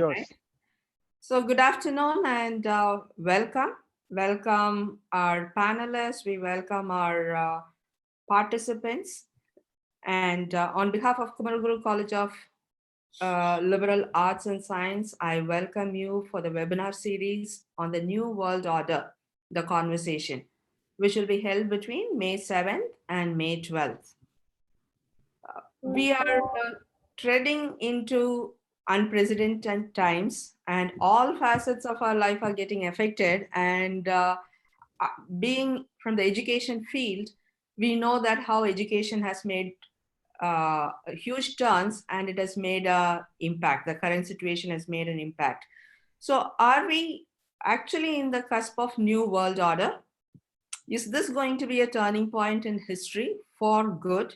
Yours. So good afternoon and welcome. Welcome our panelists. We welcome our participants. And on behalf of Kumaraguru College of Liberal Arts and Science, I welcome you for the webinar series on the New World Order, the conversation, which will be held between May 7th and May 12th. We are treading into unprecedented times, and all facets of our life are getting affected. And being from the education field, we know that how education has made huge turns, and it has made an impact. The current situation has made an impact. So, are we actually in the cusp of new world order? Is this going to be a turning point in history for good?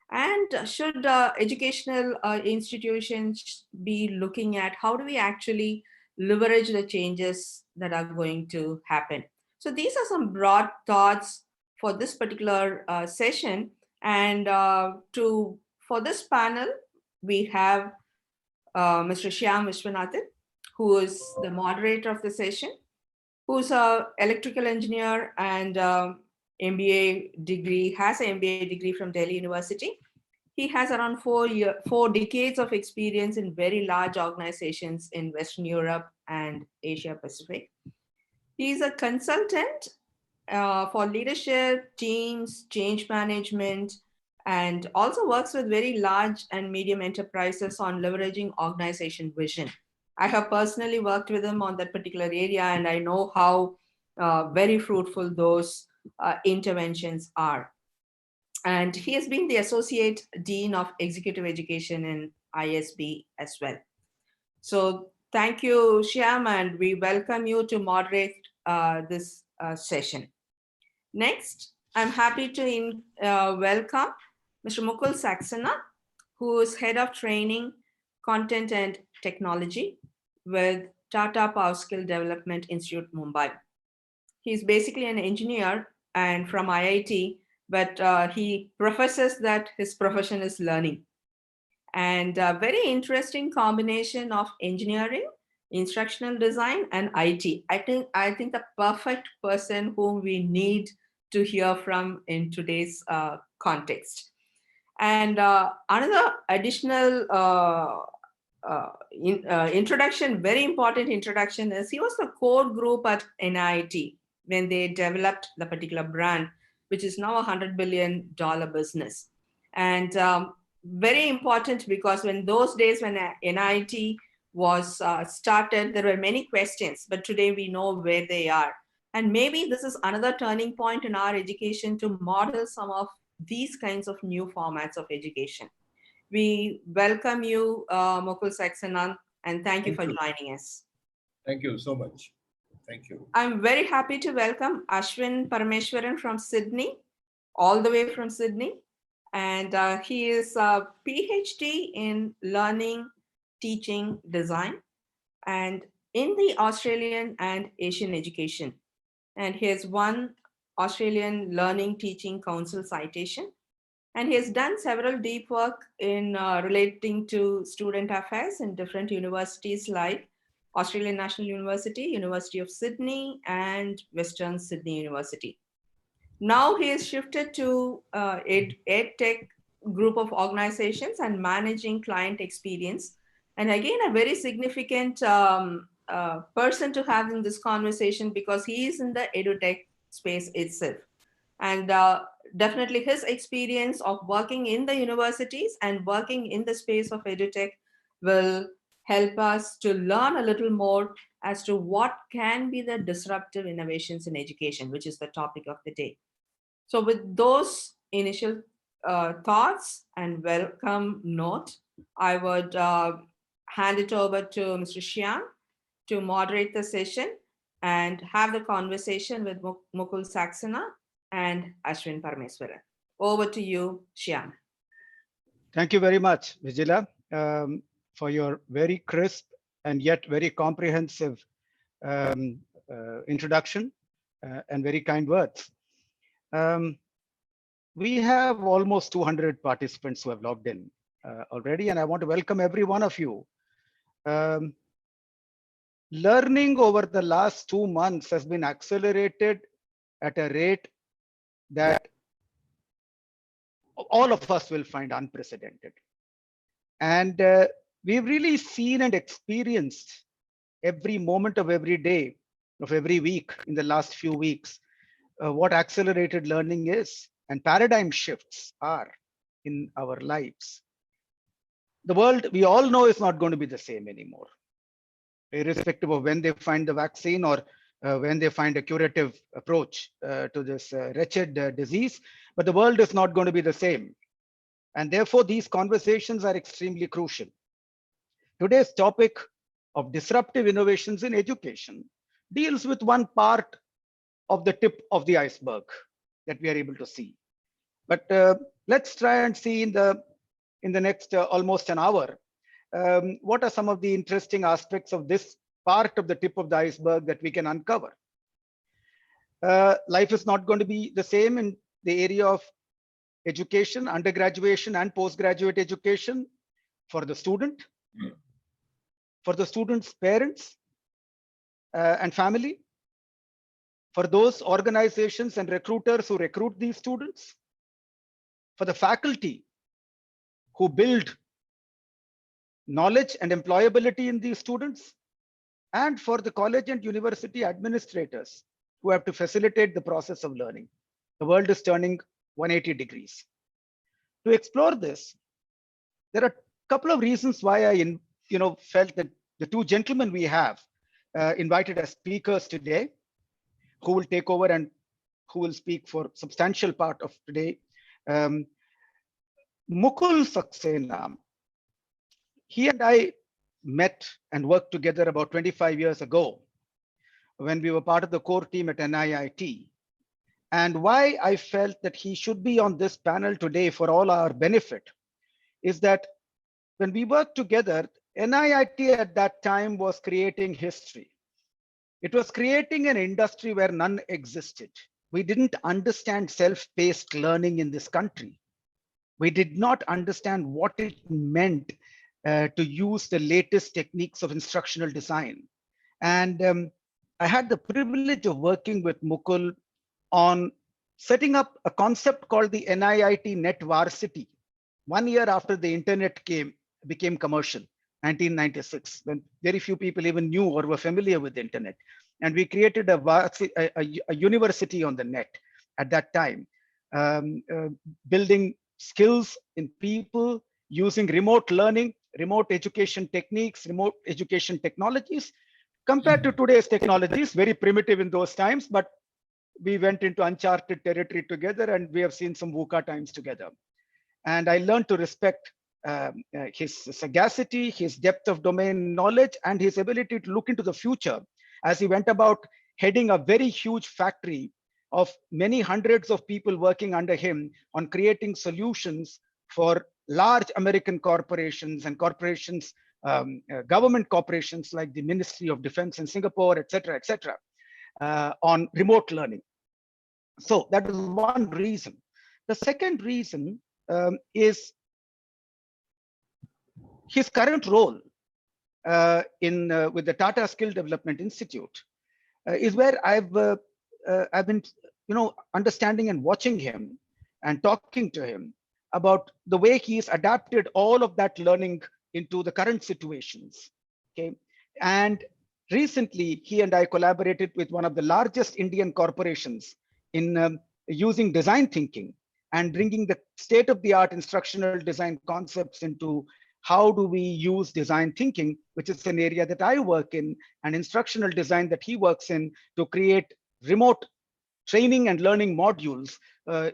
And should educational institutions be looking at how do we actually leverage the changes that are going to happen? So these are some broad thoughts for this particular session. And for this panel, we have Mr. Shyam Viswanathan, who is the moderator of the session, who's an electrical engineer and MBA degree, has an MBA degree from Delhi University. He has around 4 decades of experience in very large organizations in Western Europe and Asia Pacific. He's a consultant for leadership, teams, change management, and also works with very large and medium enterprises on leveraging organization vision. I have personally worked with him on that particular area, and I know how very fruitful those interventions are. And he has been the Associate Dean of Executive Education in ISB as well. So thank you, Shyam, and we welcome you to moderate this session. Next, I'm happy to welcome Mr. Mukul Saxena, who is Head of Training, Content and Technology with Tata Power Skill Development Institute, Mumbai. He's basically an engineer and from IIT, but he professes that his profession is learning. And a very interesting combination of engineering, instructional design, and IT. I think the perfect person whom we need to hear from in today's context. And another additional introduction, very important introduction, is he was the core group at NIT when they developed the particular brand, which is now a $100 billion business. And very important because when those days when NIT was started, there were many questions, but today we know where they are. And maybe this is another turning point in our education to model some of these kinds of new formats of education. We welcome you, Mukul Saxena, and thank you for joining us. Thank you so much. Thank you. I'm very happy to welcome Ashvin Parameswaran from Sydney, all the way from Sydney. And he is a PhD in learning, teaching, design, and in the Australian and Asian education. And he has won Australian Learning Teaching Council citation. And he has done several deep work in relating to student affairs in different universities like Australian National University, University of Sydney, and Western Sydney University. Now he is shifted to EdTech group of organizations and managing client experience. And again, a very significant person to have in this conversation because he is in the EdTech space itself. And definitely his experience of working in the universities and working in the space of EdTech will help us to learn a little more as to what can be the disruptive innovations in education, which is the topic of the day. So with those initial thoughts and welcome note, I would hand it over to Mr. Shyam to moderate the session and have the conversation with Mukul Saxena and Ashvin Parameswaran. Over to you, Shyam. Thank you very much, Vijila, for your very crisp and yet very comprehensive introduction and very kind words. We have almost 200 participants who have logged in already, and I want to welcome every one of you. learning over the last 2 months has been accelerated at a rate that all of us will find unprecedented. And we've really seen and experienced every moment of every day of every week in the last few weeks what accelerated learning is and paradigm shifts are in our lives. The world, we all know, is not going to be the same anymore, irrespective of when they find the vaccine or when they find a curative approach to this wretched disease. But the world is not going to be the same. And therefore, these conversations are extremely crucial. Today's topic of disruptive innovations in education deals with one part of the tip of the iceberg that we are able to see. But let's try and see in the next almost an hour, what are some of the interesting aspects of this part of the tip of the iceberg that we can uncover. Life is not going to be the same in the area of education, undergraduation and postgraduate education for the student, for the student's parents and family, for those organizations and recruiters who recruit these students, for the faculty who build knowledge and employability in these students, and for the college and university administrators who have to facilitate the process of learning. The world is turning 180 degrees. To explore this, there are a couple of reasons why I felt that the two gentlemen we have invited as speakers today, who will take over and who will speak for substantial part of today. Mukul Saxena, he and I met and worked together about 25 years ago when we were part of the core team at NIIT. And why I felt that he should be on this panel today for all our benefit is that when we worked together, NIIT at that time was creating history. It was creating an industry where none existed. We didn't understand self-paced learning in this country. We did not understand what it meant to use the latest techniques of instructional design. And I had the privilege of working with Mukul on setting up a concept called the NIIT Net Varsity 1 year after the internet became commercial, 1996, when very few people even knew or were familiar with the internet. And we created a university on the net at that time, building skills in people, using remote learning, remote education techniques, remote education technologies. Compared to today's technologies, very primitive in those times, but we went into uncharted territory together and we have seen some VUCA times together. And I learned to respect his sagacity, his depth of domain knowledge, and his ability to look into the future as he went about heading a very huge factory of many hundreds of people working under him on creating solutions for large American corporations and corporations, government corporations like the Ministry of Defense in Singapore, et cetera, on remote learning. So that is one reason. The second reason is his current role with the Tata Skill Development Institute is where I've been, understanding and watching him and talking to him about the way he's adapted all of that learning into the current situations. Okay, and recently he and I collaborated with one of the largest Indian corporations in using design thinking and bringing the state-of-the-art instructional design concepts into how do we use design thinking, which is an area that I work in, and instructional design that he works in, to create remote training and learning modules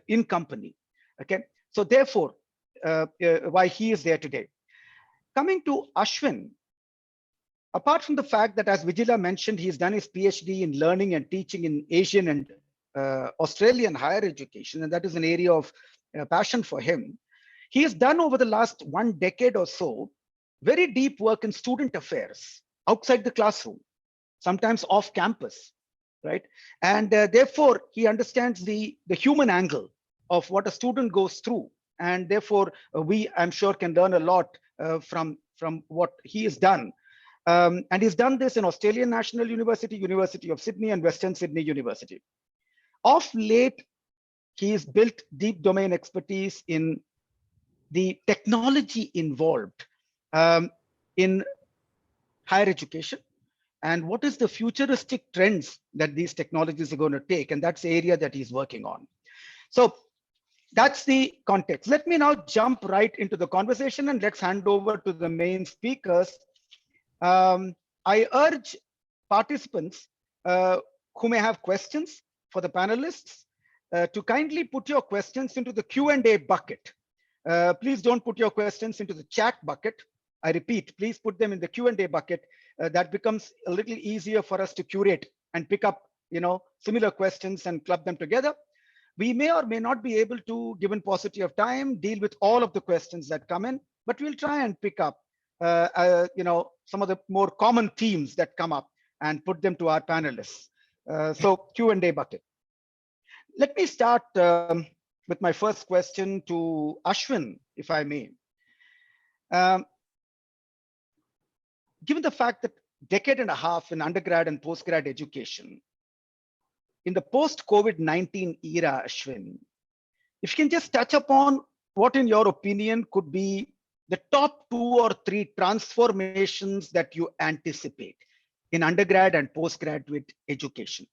in company. Okay, so therefore, why he is there today. Coming to Ashvin, apart from the fact that, as Vijila mentioned, he's done his PhD in learning and teaching in Asian and Australian higher education, and that is an area of passion for him. He has done over the last 1 decade or so very deep work in student affairs outside the classroom, sometimes off campus, right? And therefore, he understands the human angle of what a student goes through. And therefore, we, I'm sure, can learn a lot from what he has done. And he's done this in Australian National University, University of Sydney, and Western Sydney University. Of late, he's built deep domain expertise in the technology involved in higher education, and what is the futuristic trends that these technologies are going to take. And that's the area that he's working on. So that's the context. Let me now jump right into the conversation and let's hand over to the main speakers. I urge participants who may have questions for the panelists to kindly put your questions into the Q&A bucket. Please don't put your questions into the chat bucket. I repeat, please put them in the Q&A bucket. That becomes a little easier for us to curate and pick up, similar questions and club them together. We may or may not be able to, given paucity of time, deal with all of the questions that come in, but we'll try and pick up, some of the more common themes that come up and put them to our panelists. So Q&A bucket. Let me start with my first question to Ashvin, if I may. Given the fact that decade and a half in undergrad and postgrad education, in the post-COVID-19 era, Ashvin, if you can just touch upon what, in your opinion, could be the top 2 or 3 transformations that you anticipate in undergrad and postgraduate education.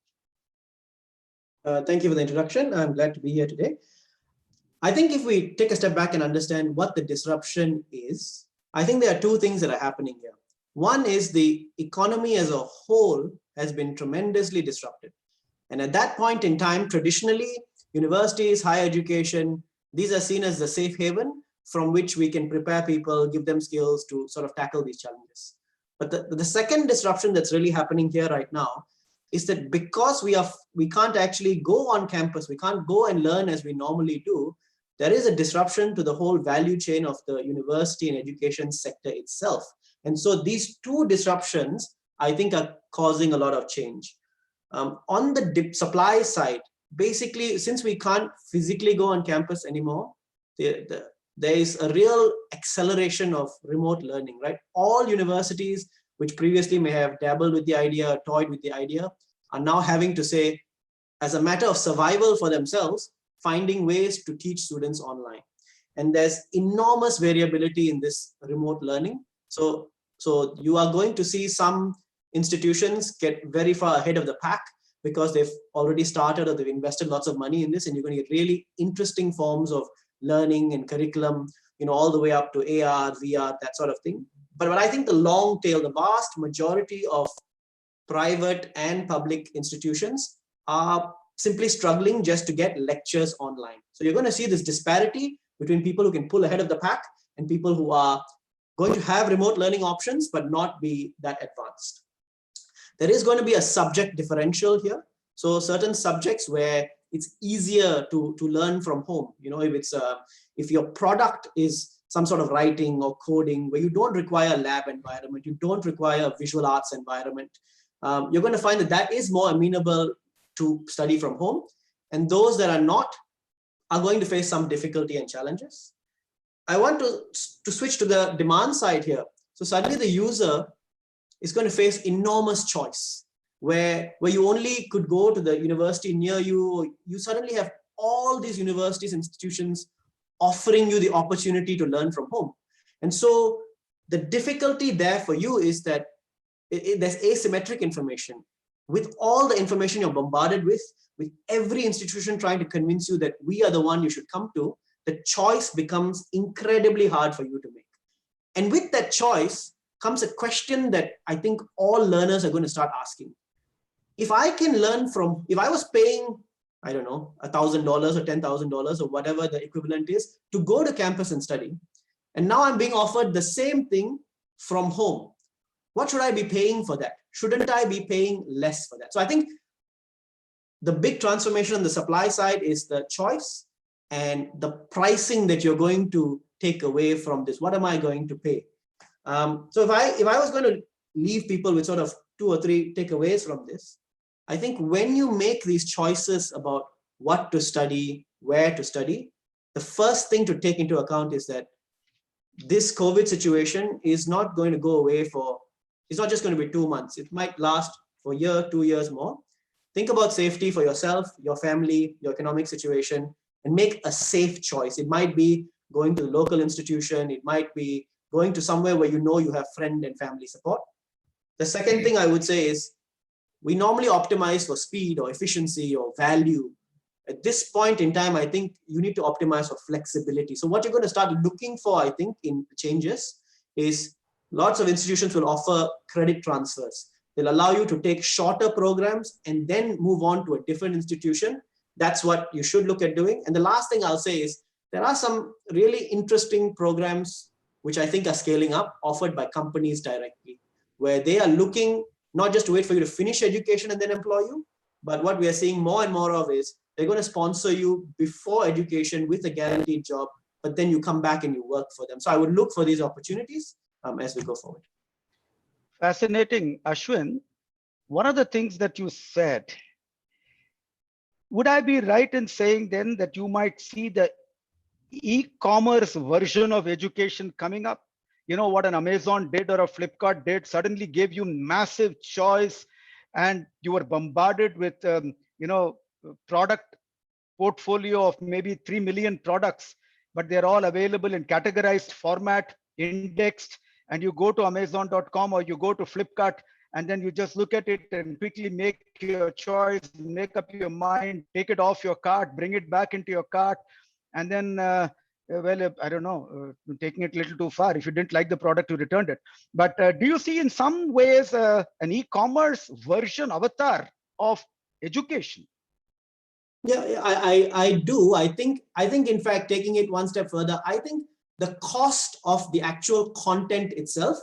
Thank you for the introduction. I'm glad to be here today. I think if we take a step back and understand what the disruption is, I think there are 2 things that are happening here. One is the economy as a whole has been tremendously disrupted. And at that point in time, traditionally, universities, higher education, these are seen as the safe haven from which we can prepare people, give them skills to sort of tackle these challenges. But the second disruption that's really happening here right now is that because we can't actually go on campus, we can't go and learn as we normally do, there is a disruption to the whole value chain of the university and education sector itself. And so these 2 disruptions, I think, are causing a lot of change. On the supply side, basically, since we can't physically go on campus anymore, there is a real acceleration of remote learning, right? All universities, which previously may have dabbled with the idea, toyed with the idea, are now having to say, as a matter of survival for themselves, finding ways to teach students online. And there's enormous variability in this remote learning. So you are going to see some institutions get very far ahead of the pack because they've already started or they've invested lots of money in this, and you're going to get really interesting forms of learning and curriculum, all the way up to AR, VR, that sort of thing. But I think the long tail, the vast majority of private and public institutions are simply struggling just to get lectures online. So you're going to see this disparity between people who can pull ahead of the pack and people who are going to have remote learning options, but not be that advanced. There is going to be a subject differential here. So certain subjects where it's easier to learn from home. If your product is some sort of writing or coding where you don't require a lab environment, you don't require a visual arts environment, you're going to find that is more amenable to study from home. And those that are not are going to face some difficulty and challenges. I want to switch to the demand side here. So suddenly the user is going to face enormous choice where you only could go to the university near you. You suddenly have all these universities, institutions offering you the opportunity to learn from home. And so the difficulty there for you is that there's asymmetric information. With all the information you're bombarded with every institution trying to convince you that we are the one you should come to, the choice becomes incredibly hard for you to make. And with that choice comes a question that I think all learners are going to start asking. If I can learn from, if I was paying, I don't know, $1,000 or $10,000 or whatever the equivalent is to go to campus and study, and now I'm being offered the same thing from home, what should I be paying for that? Shouldn't I be paying less for that? So I think the big transformation on the supply side is the choice and the pricing that you're going to take away from this. What am I going to pay? So if I was going to leave people with sort of 2 or 3 takeaways from this, I think when you make these choices about what to study, where to study, the first thing to take into account is that this COVID situation is not going to go away for It's not just going to be 2 months. It might last for a year, 2 years more. Think about safety for yourself, your family, your economic situation, and make a safe choice. It might be going to the local institution. It might be going to somewhere where you know you have friend and family support. The second thing I would say is we normally optimize for speed or efficiency or value. At this point in time, I think you need to optimize for flexibility. So what you're going to start looking for, I think, in changes is lots of institutions will offer credit transfers. They'll allow you to take shorter programs and then move on to a different institution. That's what you should look at doing. And the last thing I'll say is there are some really interesting programs which I think are scaling up, offered by companies directly, where they are looking not just to wait for you to finish education and then employ you, but what we are seeing more and more of is they're going to sponsor you before education with a guaranteed job, but then you come back and you work for them. So I would look for these opportunities as we go forward. Fascinating, Ashwin. One of the things that you said, would I be right in saying then that you might see the e-commerce version of education coming up? You know what an Amazon did or a Flipkart did, suddenly gave you massive choice, and you were bombarded with product portfolio of maybe 3 million products, but they're all available in categorized format, indexed, and you go to Amazon.com or you go to Flipkart, and then you just look at it and quickly make your choice, make up your mind, take it off your cart, bring it back into your cart, and then I don't know, taking it a little too far. If you didn't like the product, you returned it. But do you see in some ways an e-commerce version, avatar of education? Yeah, I do. I think in fact, taking it one step further, I think the cost of the actual content itself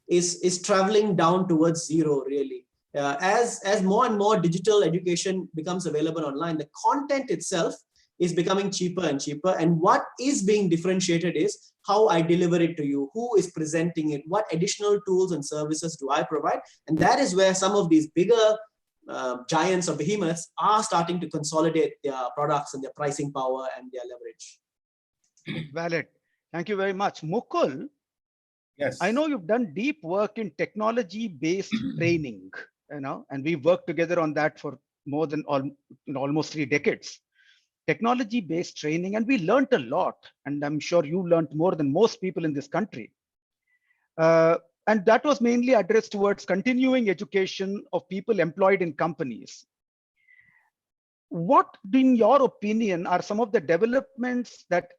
is traveling down towards zero, really. As more and more digital education becomes available online, the content itself is becoming cheaper and cheaper. And what is being differentiated is how I deliver it to you, who is presenting it, what additional tools and services do I provide? And that is where some of these bigger giants or behemoths are starting to consolidate their products and their pricing power and their leverage. Valid. Thank you very much. Mukul, Yes. I know you've done deep work in technology-based training, and we've worked together on that for more than almost 3 decades. Technology-based training, and we learned a lot, and I'm sure you learned more than most people in this country. And that was mainly addressed towards continuing education of people employed in companies. What, in your opinion, are some of the developments that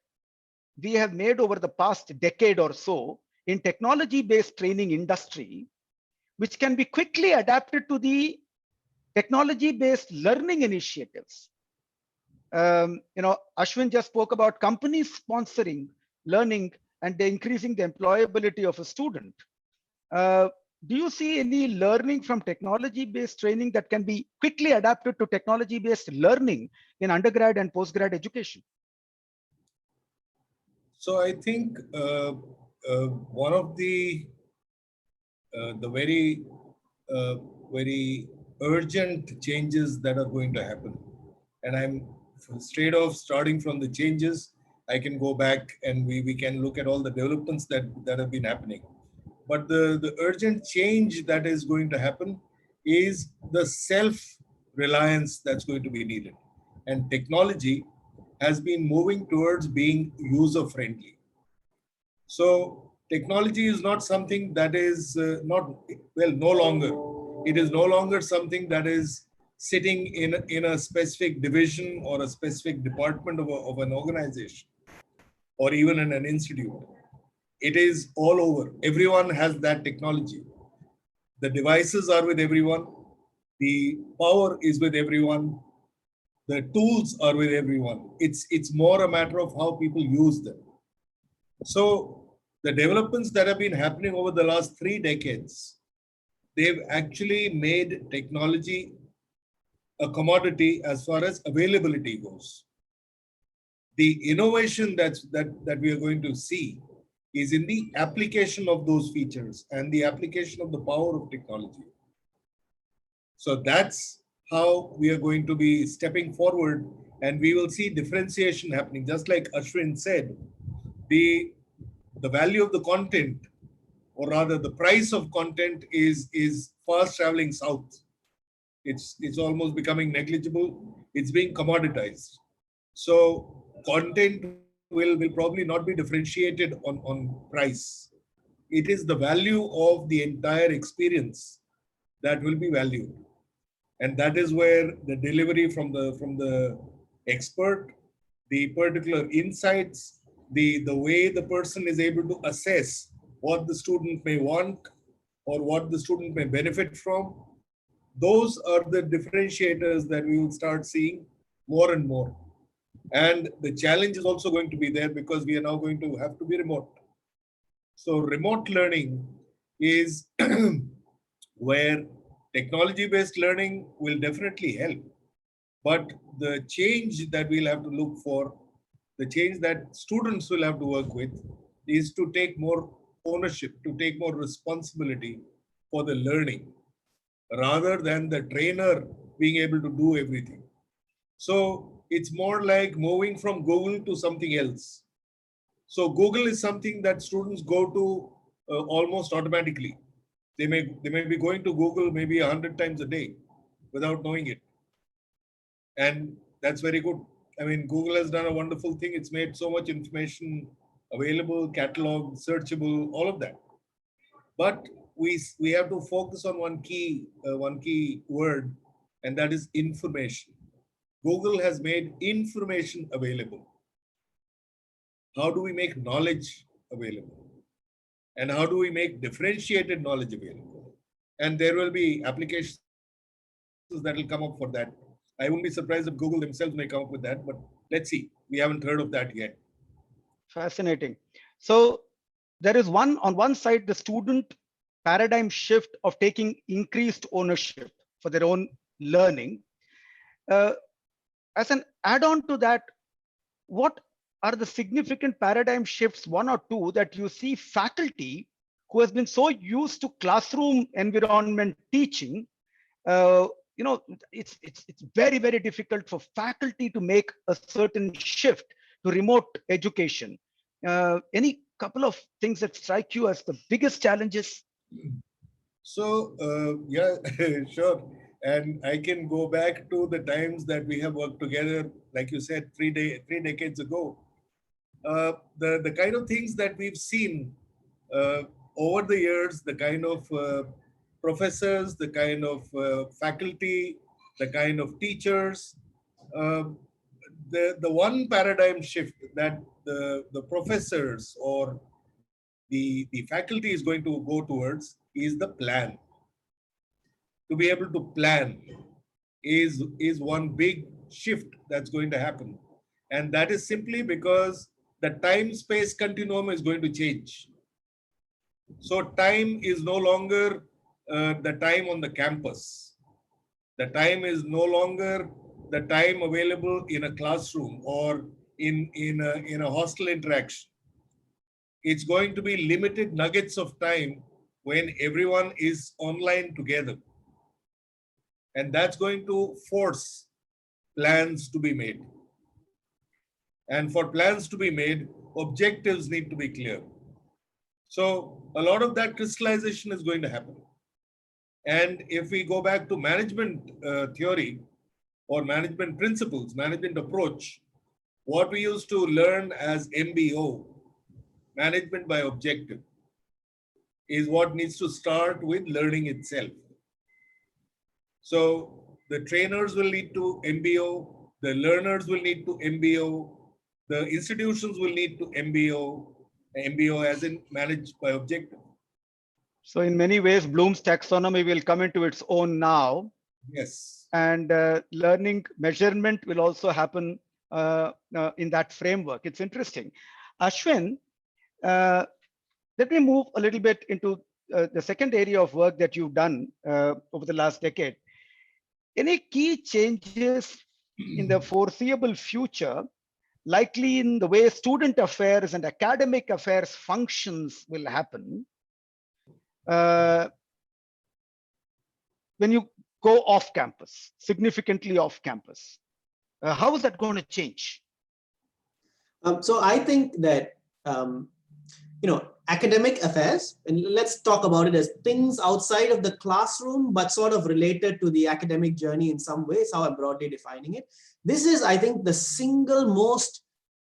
we have made over the past decade or so in technology-based training industry, which can be quickly adapted to the technology-based learning initiatives? Ashwin just spoke about companies sponsoring learning and increasing the employability of a student. Do you see any learning from technology-based training that can be quickly adapted to technology-based learning in undergrad and postgrad education? So I think one of the very urgent changes that are going to happen, and I'm straight off starting from the changes, I can go back and we can look at all the developments that have been happening. But the urgent change that is going to happen is the self-reliance that's going to be needed. And technology has been moving towards being user-friendly. So technology is not something that is no longer. It is no longer something that is sitting in a specific division or a specific department of an organization or even in an institute. It is all over. Everyone has that technology. The devices are with everyone. The power is with everyone. The tools are with everyone. It's more a matter of how people use them. So the developments that have been happening over the last 3 decades, they've actually made technology a commodity as far as availability goes. The innovation that we are going to see is in the application of those features and the application of the power of technology. So that's how we are going to be stepping forward, and we will see differentiation happening. Just like Ashwin said, the value of the content or rather the price of content is fast traveling south. It's almost becoming negligible. It's being commoditized. So content will probably not be differentiated on price. It is the value of the entire experience that will be valued. And that is where the delivery from the expert, the particular insights, the way the person is able to assess what the student may want or what the student may benefit from, those are the differentiators that we will start seeing more and more. And the challenge is also going to be there because we are now going to have to be remote. So remote learning is where technology-based learning will definitely help. But the change that we'll have to look for, the change that students will have to work with, is to take more ownership, to take more responsibility for the learning, rather than the trainer being able to do everything. So it's more like moving from Google to something else. So Google is something that students go to almost automatically. They may be going to Google maybe 100 times a day without knowing it. And that's very good. I mean, Google has done a wonderful thing. It's made so much information available, catalog, searchable, all of that. But we have to focus on one key word, and that is information. Google has made information available. How do we make knowledge available? And how do we make differentiated knowledge available? And there will be applications that will come up for that. I wouldn't be surprised if Google themselves may come up with that, but let's see. We haven't heard of that yet. Fascinating. So there is on one side, the student paradigm shift of taking increased ownership for their own learning. As an add-on to that, what are the significant paradigm shifts, one or two, that you see faculty who has been so used to classroom environment teaching, it's very, very difficult for faculty to make a certain shift to remote education. Any couple of things that strike you as the biggest challenges? So, yeah, sure. And I can go back to the times that we have worked together, like you said, three decades ago. The kind of things that we've seen over the years, the kind of professors, the kind of faculty, the kind of teachers, the one paradigm shift that the professors or the faculty is going to go towards is the plan. To be able to plan is one big shift that's going to happen. And that is simply because the time-space continuum is going to change. So time is no longer the time on the campus. The time is no longer the time available in a classroom or in a hostel interaction. It's going to be limited nuggets of time when everyone is online together. And that's going to force plans to be made. And for plans to be made, objectives need to be clear. So a lot of that crystallization is going to happen. And if we go back to management theory or management principles, management approach, what we used to learn as MBO, management by objective, is what needs to start with learning itself. So the trainers will need to MBO, the learners will need to MBO, the institutions will need to MBO as in managed by objective. So in many ways, Bloom's taxonomy will come into its own now. Yes. And learning measurement will also happen in that framework. It's interesting. Ashwin, let me move a little bit into the second area of work that you've done over the last decade. Any key changes in the foreseeable future, likely in the way student affairs and academic affairs functions will happen when you go off campus, significantly off campus? How is that going to change? So I think that academic affairs, and let's talk about it as things outside of the classroom, but sort of related to the academic journey in some ways, how I'm broadly defining it. This is, I think, the single most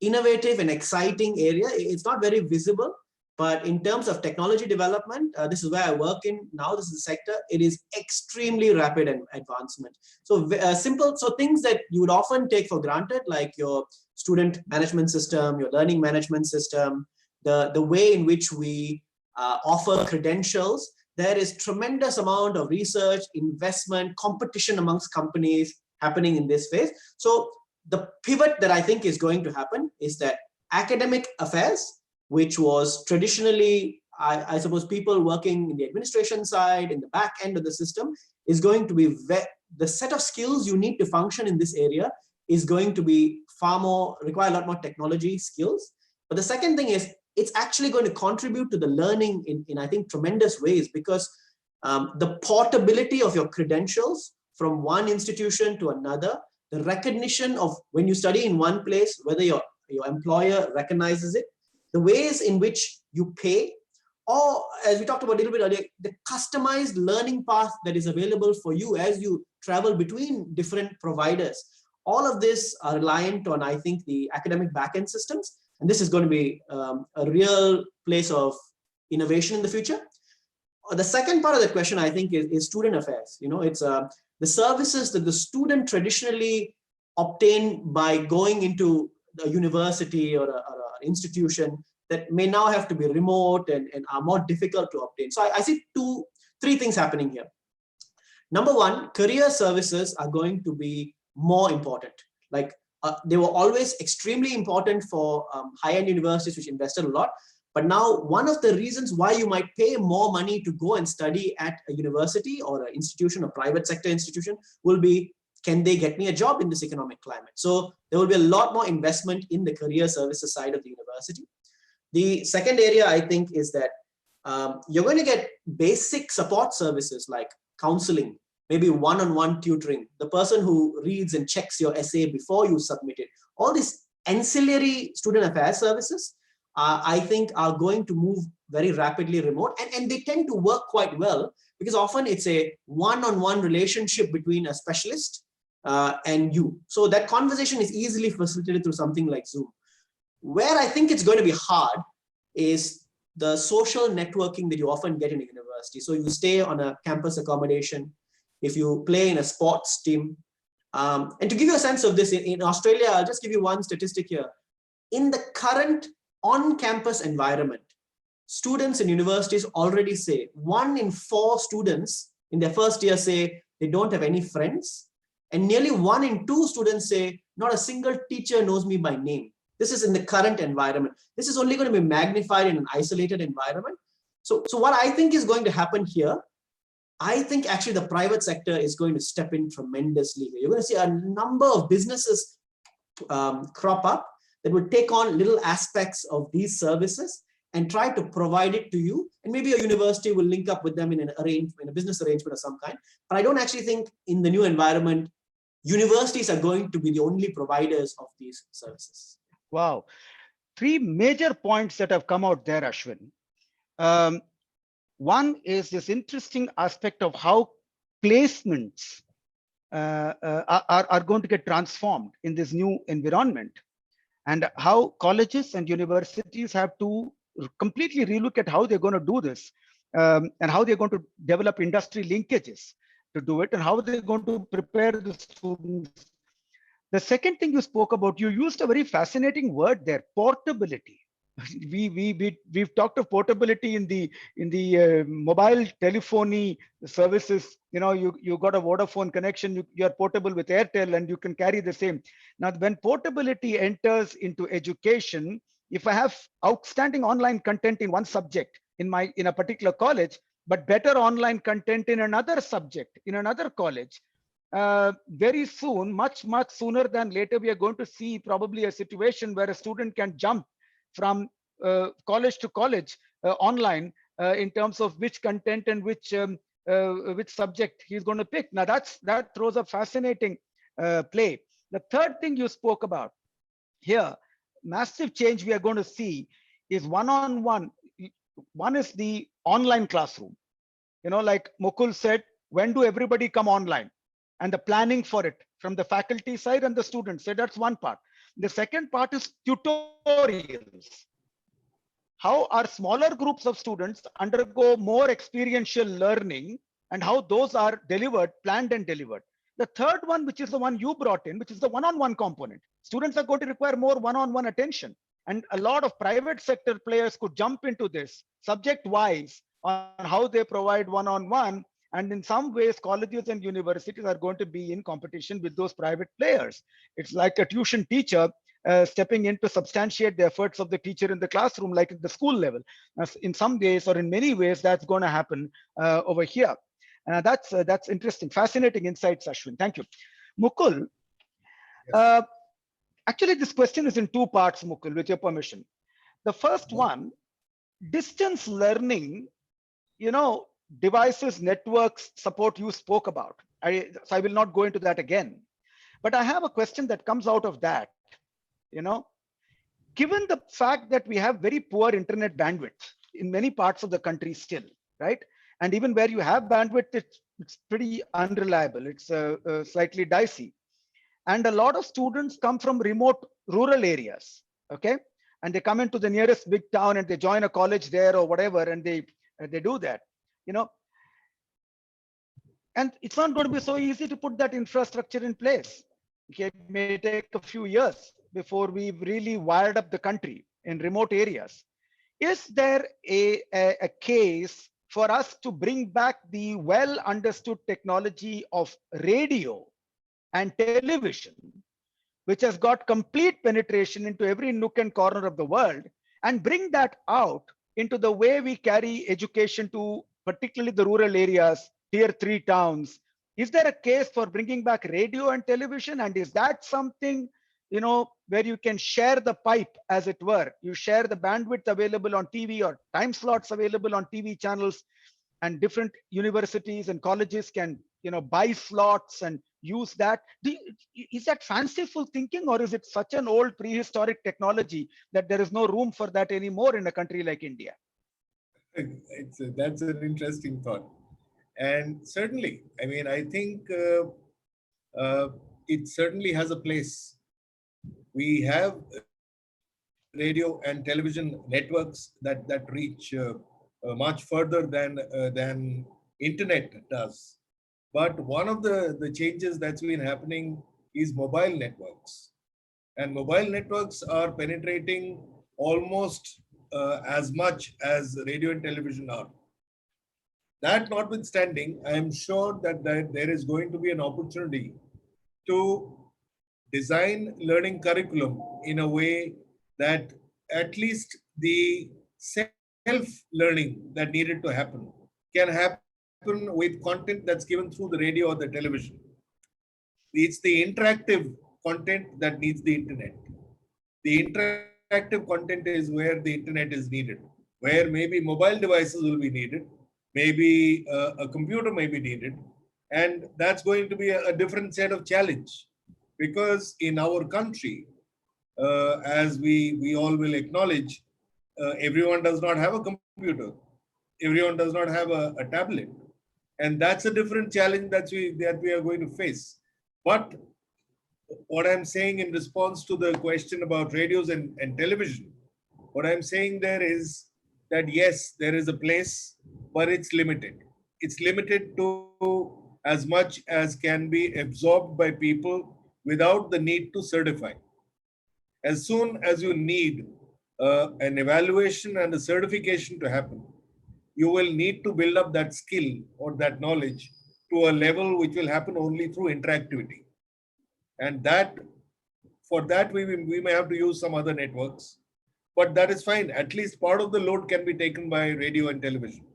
innovative and exciting area. It's not very visible, but in terms of technology development, this is where I work in now. This is the sector. It is extremely rapid and advancement. So so things that you would often take for granted, like your student management system, your learning management system, the way in which we offer credentials, there is tremendous amount of research, investment, competition amongst companies happening in this phase. So the pivot that I think is going to happen is that academic affairs, which was traditionally, I suppose, people working in the administration side, in the back end of the system, is going to be the set of skills you need to function in this area is going to be require a lot more technology skills. But the second thing is, it's actually going to contribute to the learning in I think, tremendous ways, because the portability of your credentials from one institution to another, the recognition of when you study in one place, whether your employer recognizes it, the ways in which you pay, or as we talked about a little bit earlier, the customized learning path that is available for you as you travel between different providers. All of this are reliant on, I think, the academic backend systems. And this is going to be a real place of innovation in the future. The second part of the question, I think, is student affairs. It's the services that the student traditionally obtain by going into a university or an institution that may now have to be remote and are more difficult to obtain. So I see three things happening here. Number one, career services are going to be more important. Like they were always extremely important for high-end universities, which invested a lot. But now one of the reasons why you might pay more money to go and study at a university or an institution, a private sector institution, will be, can they get me a job in this economic climate? So there will be a lot more investment in the career services side of the university. The second area, I think, is that you're going to get basic support services like counseling, maybe one-on-one tutoring, the person who reads and checks your essay before you submit it. All these ancillary student affairs services, I think, are going to move very rapidly remote, and they tend to work quite well because often it's a one-on-one relationship between a specialist and you. So that conversation is easily facilitated through something like Zoom. Where I think it's going to be hard is the social networking that you often get in a university. So you stay on a campus accommodation, if you play in a sports team. And to give you a sense of this, in Australia, I'll just give you one statistic here. In the current on-campus environment, students in universities already say 1 in 4 students in their first year say they don't have any friends. And nearly 1 in 2 students say not a single teacher knows me by name. This is in the current environment. This is only going to be magnified in an isolated environment. So what I think is going to happen here, I think actually the private sector is going to step in tremendously. You're going to see a number of businesses crop up that will take on little aspects of these services and try to provide it to you. And maybe a university will link up with them in a business arrangement of some kind. But I don't actually think in the new environment, universities are going to be the only providers of these services. Wow. 3 major points that have come out there, Ashwin. One is this interesting aspect of how placements are going to get transformed in this new environment, and how colleges and universities have to completely relook at how they're going to do this, and how they're going to develop industry linkages to do it, and how they're going to prepare the students. The second thing you spoke about, you used a very fascinating word there, portability. We've talked of portability in the mobile telephony services. You got a Vodafone connection, you're portable with Airtel, and you can carry the same. Now, when portability enters into education, if I have outstanding online content in one subject in a particular college, but better online content in another subject in another college, very soon, much sooner than later, we are going to see probably a situation where a student can jump from college to college online in terms of which content and which subject he's going to pick. Now that throws a fascinating play. The third thing you spoke about here, massive change we are going to see is one-on-one. One is the online classroom. Like Mukul said, when do everybody come online? And the planning for it from the faculty side and the students side, that's one part. The second part is tutorials. How our smaller groups of students undergo more experiential learning and how those are delivered, planned and delivered. The third one, which is the one you brought in, which is the one-on-one component. Students are going to require more one-on-one attention. And a lot of private sector players could jump into this subject-wise on how they provide one-on-one. And in some ways, colleges and universities are going to be in competition with those private players. It's like a tuition teacher stepping in to substantiate the efforts of the teacher in the classroom, like at the school level. In some ways, or in many ways, that's going to happen over here. That's interesting, fascinating insights, Ashwin. Thank you. Mukul, Yes. actually, this question is in two parts, Mukul, with your permission. The first one, distance learning, devices, networks, support you spoke about. So I will not go into that again. But I have a question that comes out of that. Given the fact that we have very poor internet bandwidth in many parts of the country still, right? And even where you have bandwidth, it's pretty unreliable. It's slightly dicey. And a lot of students come from remote rural areas, okay? And they come into the nearest big town and they join a college there or whatever, and they do that, And it's not going to be so easy to put that infrastructure in place. Okay, it may take a few years before we've really wired up the country in remote areas. Is there a case for us to bring back the well understood technology of radio and television, which has got complete penetration into every nook and corner of the world, and bring that out into the way we carry education to particularly the rural areas, tier 3 towns? Is there a case for bringing back radio and television? And is that something, where you can share the pipe, as it were? You share the bandwidth available on TV or time slots available on TV channels, and different universities and colleges can, buy slots and use that. Is that fanciful thinking, or is it such an old prehistoric technology that there is no room for that anymore in a country like India? That's an interesting thought. And certainly, I think it certainly has a place. We have radio and television networks that reach much further than internet does. But one of the changes that's been happening is mobile networks. And mobile networks are penetrating almost as much as radio and television are. That notwithstanding, I am sure that there is going to be an opportunity to design learning curriculum in a way that at least the self-learning that needed to happen can happen with content that's given through the radio or the television. It's the interactive content that needs the internet. The interactive content is where the internet is needed, where maybe mobile devices will be needed, maybe a computer may be needed, and that's going to be a different set of challenge. Because in our country, as we all will acknowledge, everyone does not have a computer. Everyone does not have a tablet. And that's a different challenge that we are going to face. But what I'm saying in response to the question about radios and television, what I'm saying there is that yes, there is a place, but it's limited. It's limited to as much as can be absorbed by people without the need to certify. As soon as you need an evaluation and a certification to happen, you will need to build up that skill or that knowledge to a level which will happen only through interactivity. And for that, we may have to use some other networks, but that is fine. At least part of the load can be taken by radio and television.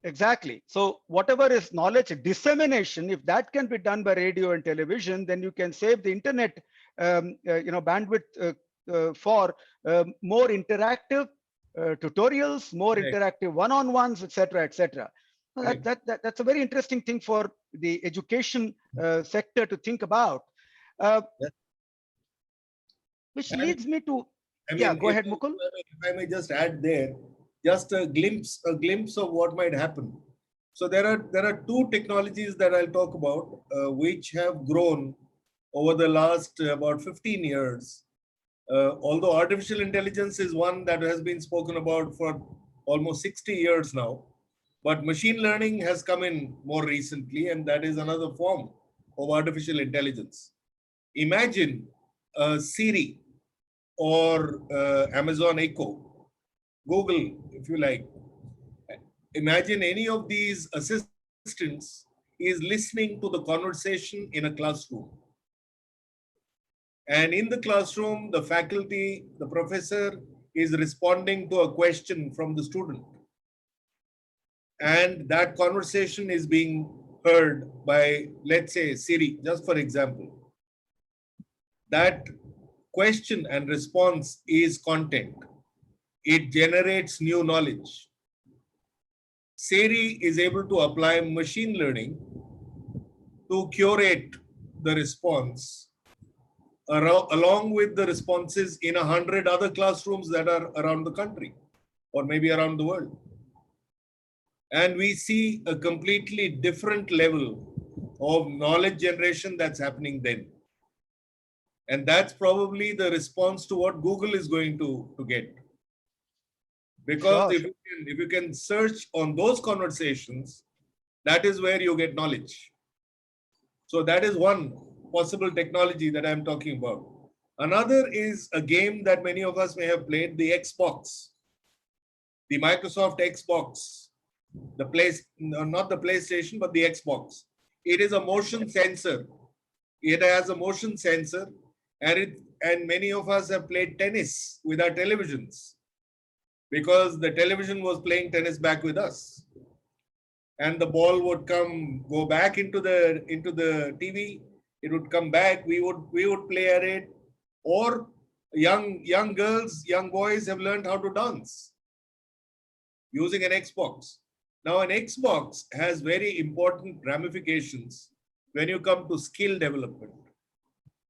Exactly. So whatever is knowledge dissemination, if that can be done by radio and television, then you can save the internet, bandwidth for more interactive tutorials, more interactive one-on-ones, etc., etc. That's a very interesting thing for the education sector to think about. Which leads me to, go ahead, Mukul. If I may just add there, just a glimpse of what might happen. So there are two technologies that I'll talk about, which have grown over the last about 15 years. Although artificial intelligence is one that has been spoken about for almost 60 years now, but machine learning has come in more recently, and that is another form of artificial intelligence. Imagine Siri or Amazon Echo, Google, if you like. Imagine any of these assistants is listening to the conversation in a classroom. And in the classroom, the faculty, the professor is responding to a question from the student. And that conversation is being heard by, let's say, Siri, just for example. That question and response is content. It generates new knowledge. Siri is able to apply machine learning to curate the response along with the responses in 100 other classrooms that are around the country or maybe around the world. And we see a completely different level of knowledge generation that's happening then. And that's probably the response to what Google is going to get. Because Sure. if you can search on those conversations, that is where you get knowledge. So that is one possible technology that I'm talking about. Another is a game that many of us may have played, the Xbox, the Microsoft Xbox, not the PlayStation, but the Xbox. It is a motion sensor. It has a motion sensor, and many of us have played tennis with our televisions because the television was playing tennis back with us. And the ball would go back into the TV. It would come back. We would play at it. Or young girls, young boys have learned how to dance using an Xbox. Now, an Xbox has very important ramifications when you come to skill development,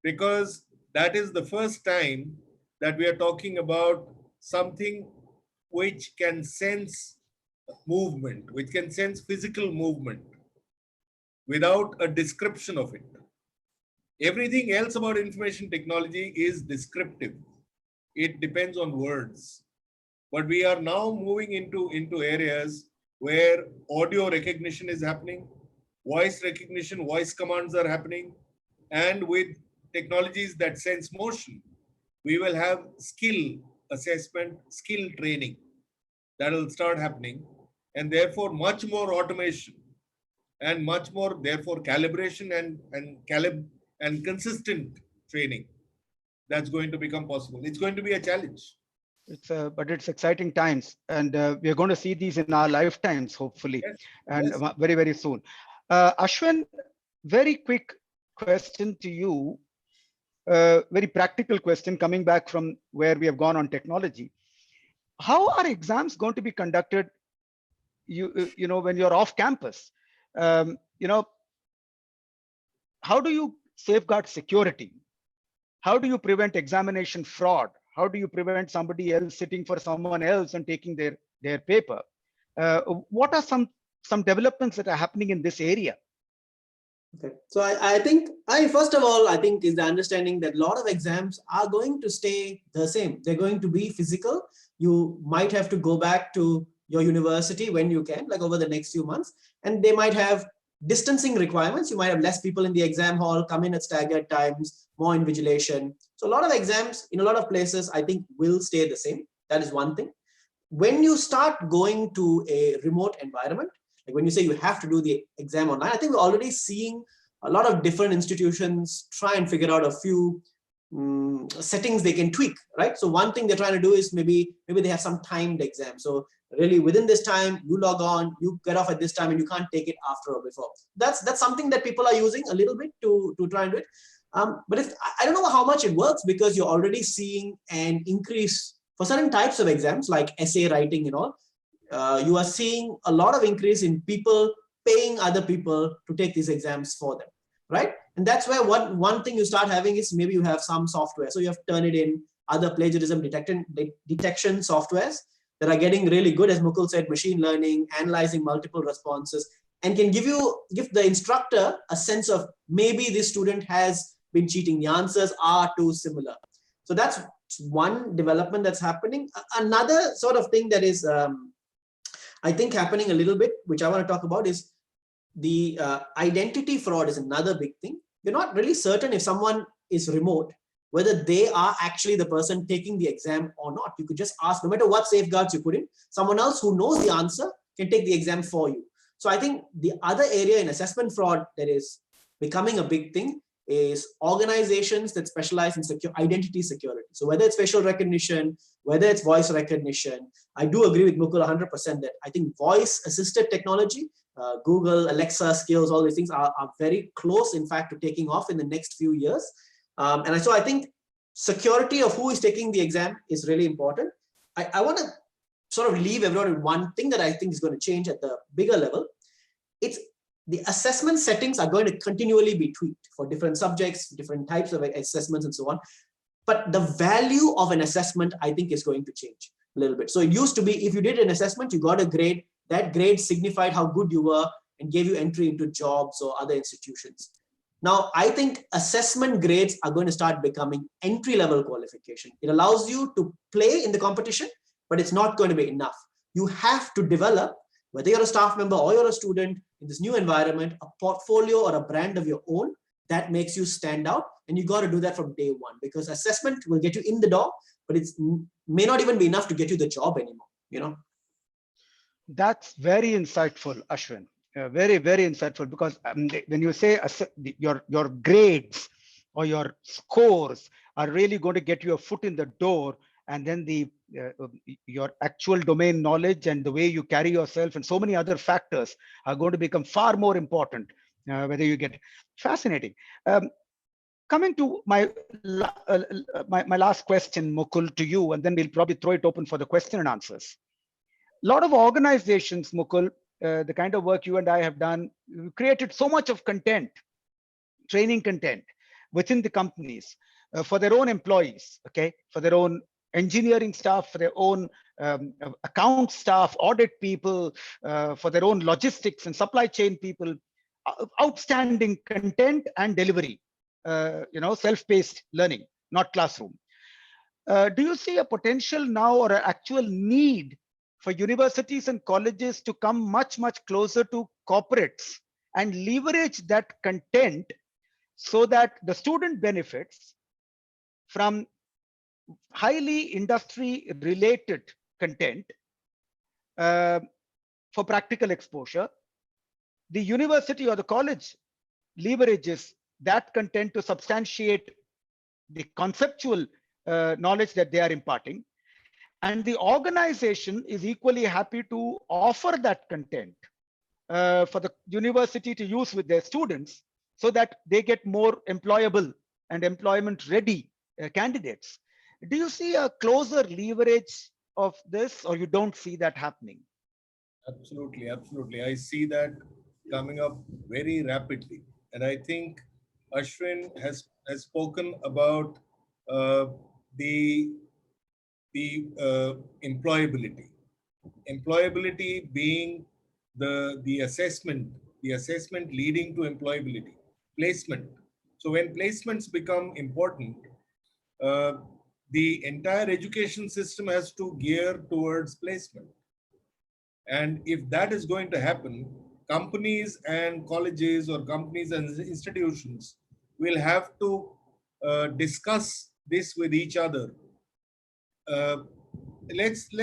because that is the first time that we are talking about something which can sense movement, which can sense physical movement without a description of it. Everything else about information technology is descriptive. It depends on words. But we are now moving into areas where audio recognition is happening, voice recognition, voice commands are happening, and with technologies that sense motion, we will have skill assessment, skill training that will start happening, and therefore much more automation and much more, therefore, calibration and consistent training that's going to become possible. It's going to be a challenge. But it's exciting times, and we're going to see these in our lifetimes, hopefully, Yes. and Yes. very, very soon. Ashwin, very quick question to you, very practical question coming back from where we have gone on technology. How are exams going to be conducted, when you're off campus? How do you safeguard security? How do you prevent examination fraud? How do you prevent somebody else sitting for someone else and taking their paper? What are some developments that are happening in this area? Okay, so I think first of all, I think is the understanding that a lot of exams are going to stay the same. They're going to be physical. You might have to go back to your university when you can, like over the next few months, and they might have distancing requirements. You might have less people in the exam hall, come in at staggered times, more invigilation. So a lot of exams in a lot of places, I think, will stay the same. That is one thing. When you start going to a remote environment, like when you say you have to do the exam online, I think we're already seeing a lot of different institutions try and figure out a few settings they can tweak, right? So one thing they're trying to do is maybe they have some timed exam. So really within this time, you log on, you get off at this time, and you can't take it after or before. That's something that people are using a little bit to try and do it. But I don't know how much it works, because you're already seeing an increase for certain types of exams like essay writing and all. You are seeing a lot of increase in people paying other people to take these exams for them, right? And that's where one thing you start having is maybe you have some software. So you have Turnitin, other plagiarism detection softwares. that are getting really good, as Mukul said, machine learning, analyzing multiple responses, and can give the instructor a sense of maybe this student has been cheating. The answers are too similar. So that's one development that's happening. Another sort of thing that is, I think, happening a little bit, which I want to talk about, is the identity fraud is another big thing. You're not really certain if someone is remote, whether they are actually the person taking the exam or not. You could just ask, no matter what safeguards you put in, someone else who knows the answer can take the exam for you. So I think the other area in assessment fraud that is becoming a big thing is organizations that specialize in identity security. So whether it's facial recognition, whether it's voice recognition, I do agree with Mukul 100% that I think voice assisted technology, Google, Alexa skills, all these things are very close, in fact, to taking off in the next few years. And so I think security of who is taking the exam is really important. I want to sort of leave everyone with one thing that I think is going to change at the bigger level. It's the assessment settings are going to continually be tweaked for different subjects, different types of assessments and so on. But the value of an assessment, I think, is going to change a little bit. So it used to be, if you did an assessment, you got a grade, that grade signified how good you were and gave you entry into jobs or other institutions. Now, I think assessment grades are going to start becoming entry-level qualification. It allows you to play in the competition, but it's not going to be enough. You have to develop, whether you're a staff member or you're a student in this new environment, a portfolio or a brand of your own that makes you stand out. And you got to do that from day one, because assessment will get you in the door, but it may not even be enough to get you the job anymore, you know? That's very insightful, Ashwin. Very, very insightful, because when you say your grades or your scores are really going to get you a foot in the door, and then your actual domain knowledge and the way you carry yourself and so many other factors are going to become far more important, whether you get fascinating. Coming to my last question, Mukul, to you, and then we'll probably throw it open for the question and answers. A lot of organizations, Mukul, the kind of work you and I have done, created so much of content, training content within the companies for their own employees, okay, for their own engineering staff, for their own account staff, audit people, for their own logistics and supply chain people. Outstanding content and delivery, self-paced learning, not classroom. Do you see a potential now or an actual need for universities and colleges to come much, much closer to corporates and leverage that content so that the student benefits from highly industry related content for practical exposure? The university or the college leverages that content to substantiate the conceptual knowledge that they are imparting. And the organization is equally happy to offer that content for the university to use with their students so that they get more employable and employment ready candidates. Do you see a closer leverage of this, or you don't see that happening? Absolutely, absolutely. I see that coming up very rapidly. And I think Ashwin has spoken about the employability. Employability being the assessment leading to employability, placement. So when placements become important, the entire education system has to gear towards placement. And if that is going to happen, companies and colleges or companies and institutions will have to discuss this with each other. Let's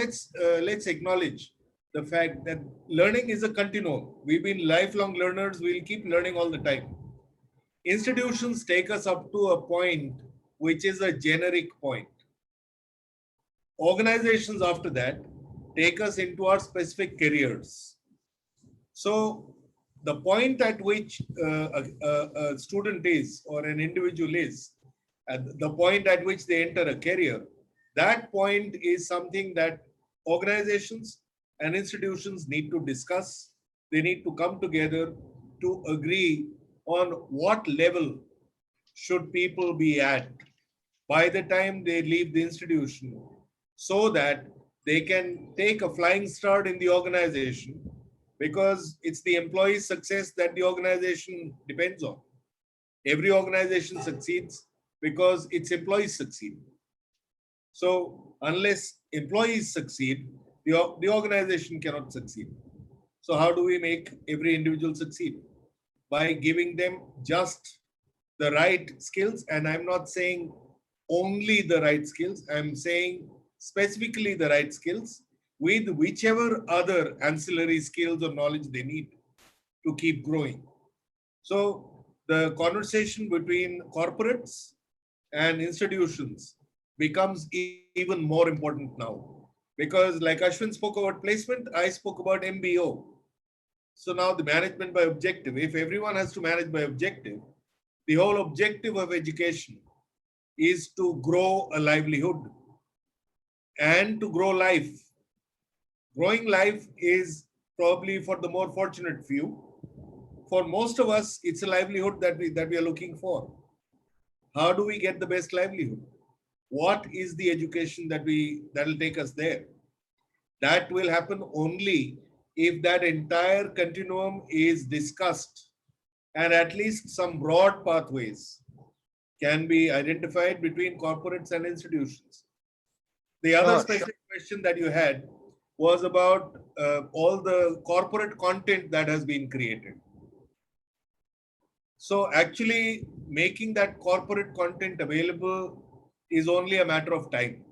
acknowledge the fact that learning is a continuum. We've been lifelong learners. We'll keep learning all the time. Institutions take us up to a point which is a generic point. Organizations after that take us into our specific careers. So the point at which a student is, or an individual is, at the point at which they enter a career, that point is something that organizations and institutions need to discuss. They need to come together to agree on what level should people be at by the time they leave the institution, so that they can take a flying start in the organization because it's the employee's success that the organization depends on. Every organization succeeds because its employees succeed. So unless employees succeed, the organization cannot succeed. So how do we make every individual succeed? By giving them just the right skills. And I'm not saying only the right skills. I'm saying specifically the right skills with whichever other ancillary skills or knowledge they need to keep growing. So the conversation between corporates and institutions becomes even more important now. Because like Ashwin spoke about placement, I spoke about MBO. So now the management by objective, if everyone has to manage by objective, the whole objective of education is to grow a livelihood and to grow life. Growing life is probably for the more fortunate few. For most of us, it's a livelihood that we are looking for. How do we get the best livelihood? What is the education that will take us there? That will happen only if that entire continuum is discussed and at least some broad pathways can be identified between corporates and institutions. The other specific question that you had was about all the corporate content that has been created. So actually making that corporate content available is only a matter of time.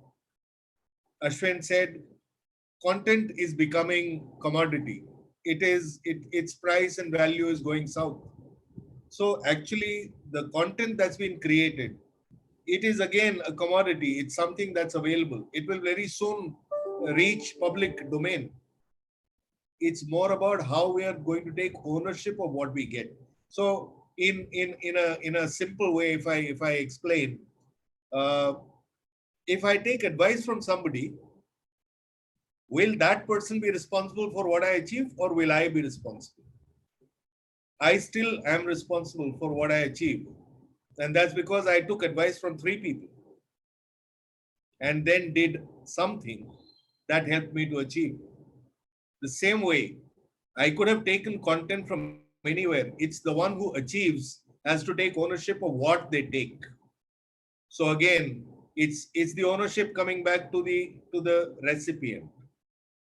Ashwin said, content is becoming commodity. Its price and value is going south. So actually the content that's been created, it is again a commodity. It's something that's available. It will very soon reach public domain. It's more about how we are going to take ownership of what we get. So in a simple way, if I explain, if I take advice from somebody, will that person be responsible for what I achieve, or will I be responsible? I still am responsible for what I achieve. And that's because I took advice from 3 people and then did something that helped me to achieve. The same way, I could have taken content from anywhere. It's the one who achieves has to take ownership of what they take. So again, it's the ownership coming back to the recipient,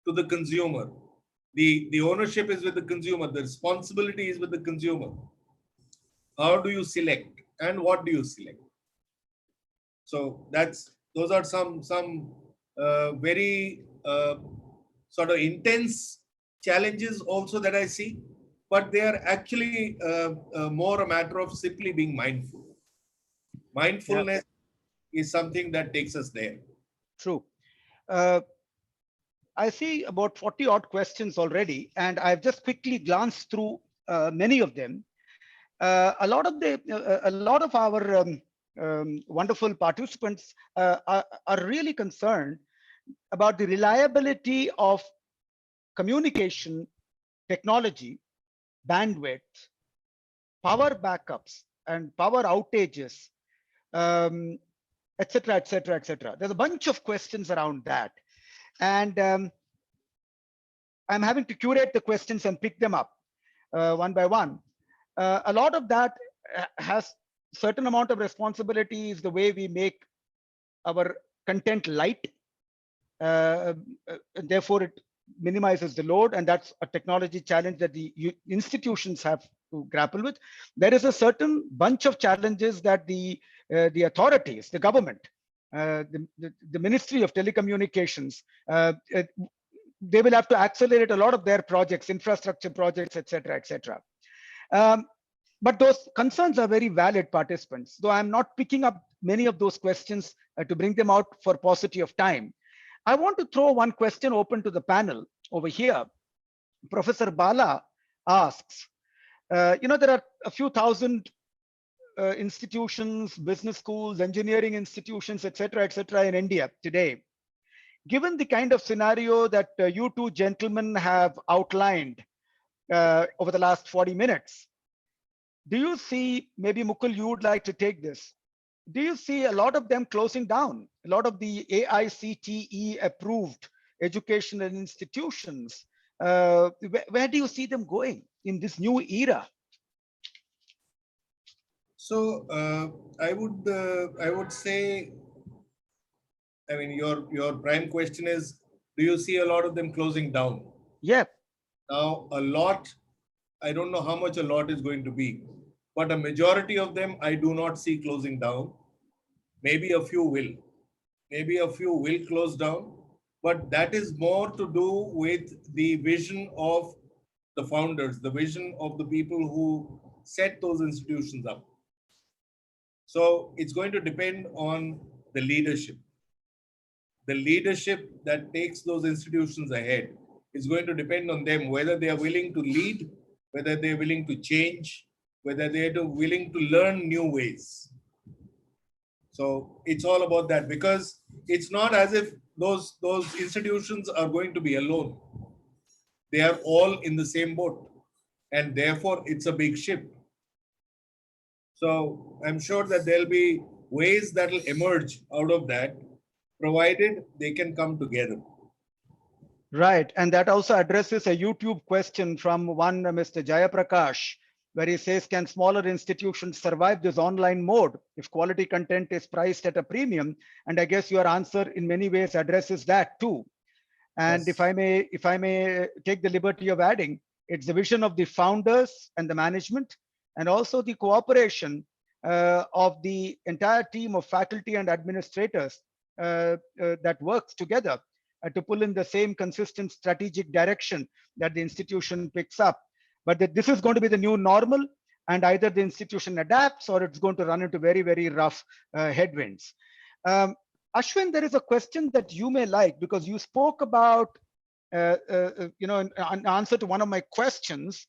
to the consumer. The ownership is with the consumer. The responsibility is with the consumer. How do you select and what do you select? So those are some very sort of intense challenges also that I see, but they are actually more a matter of simply being mindful. Mindfulness is something that takes us there. True. I see about 40 odd questions already, and I've just quickly glanced through many of them. A lot of our wonderful participants are really concerned about the reliability of communication technology, bandwidth, power backups, and power outages, et cetera, et cetera, et cetera. There's a bunch of questions around that. And I'm having to curate the questions and pick them up one by one. A lot of that has certain amount of responsibilities, the way we make our content light. Therefore, it minimizes the load, and that's a technology challenge that the institutions have to grapple with. There is a certain bunch of challenges that the authorities, the government, the Ministry of Telecommunications, they will have to accelerate a lot of their projects, infrastructure projects, et cetera, et cetera. But those concerns are very valid, participants, though I'm not picking up many of those questions to bring them out for paucity of time. I want to throw one question open to the panel over here. Professor Bala asks, there are a few thousand institutions, business schools, engineering institutions, et cetera, in India today. Given the kind of scenario that you two gentlemen have outlined over the last 40 minutes, do you see, maybe Mukul, you would like to take this, do you see a lot of them closing down? A lot of the AICTE approved educational institutions, where do you see them going in this new era? So I would say, I mean, your prime question is, do you see a lot of them closing down? Yeah. Now, a lot, I don't know how much a lot is going to be, but a majority of them I do not see closing down. Maybe a few will. Maybe a few will close down, but that is more to do with the vision of the founders, the vision of the people who set those institutions up. So it's going to depend on the leadership. The leadership that takes those institutions ahead is going to depend on them, whether they are willing to lead, whether they're willing to change, whether they're willing to learn new ways. So it's all about that, because it's not as if those institutions are going to be alone. They are all in the same boat, and therefore it's a big ship. So I'm sure that there'll be ways that will emerge out of that, provided they can come together. Right. And that also addresses a YouTube question from one Mr. Jayaprakash, where he says, can smaller institutions survive this online mode if quality content is priced at a premium? And I guess your answer in many ways addresses that too. And Yes. if I may take the liberty of adding, it's the vision of the founders and the management, and also the cooperation of the entire team of faculty and administrators that works together to pull in the same consistent strategic direction that the institution picks up. But that this is going to be the new normal, and either the institution adapts or it's going to run into very, very rough headwinds. Ashwin, there is a question that you may like, because you spoke about, in answer to one of my questions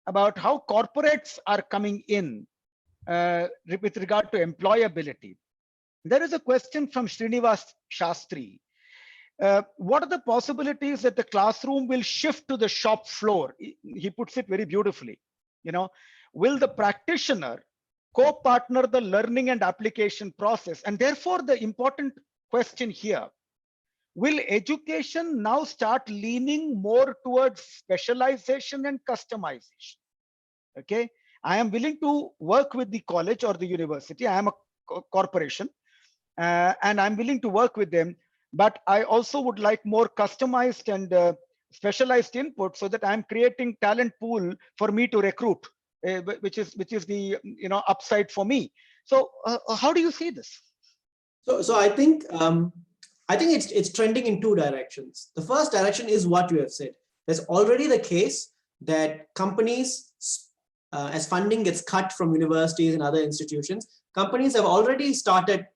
about how corporates are coming in with regard to employability. There is a question from Srinivas Shastri. What are the possibilities that the classroom will shift to the shop floor? He puts it very beautifully. Will the practitioner co-partner the learning and application process? And therefore, the important question here, will education now start leaning more towards specialization and customization? Okay, I am willing to work with the college or the university. I am a corporation, and I'm willing to work with them. But I also would like more customized and specialized input, so that I'm creating talent pool for me to recruit, which is the upside for me. So how do you see this? So I think it's trending in two directions. The first direction is what you have said. There's already the case that companies, as funding gets cut from universities and other institutions, companies have already started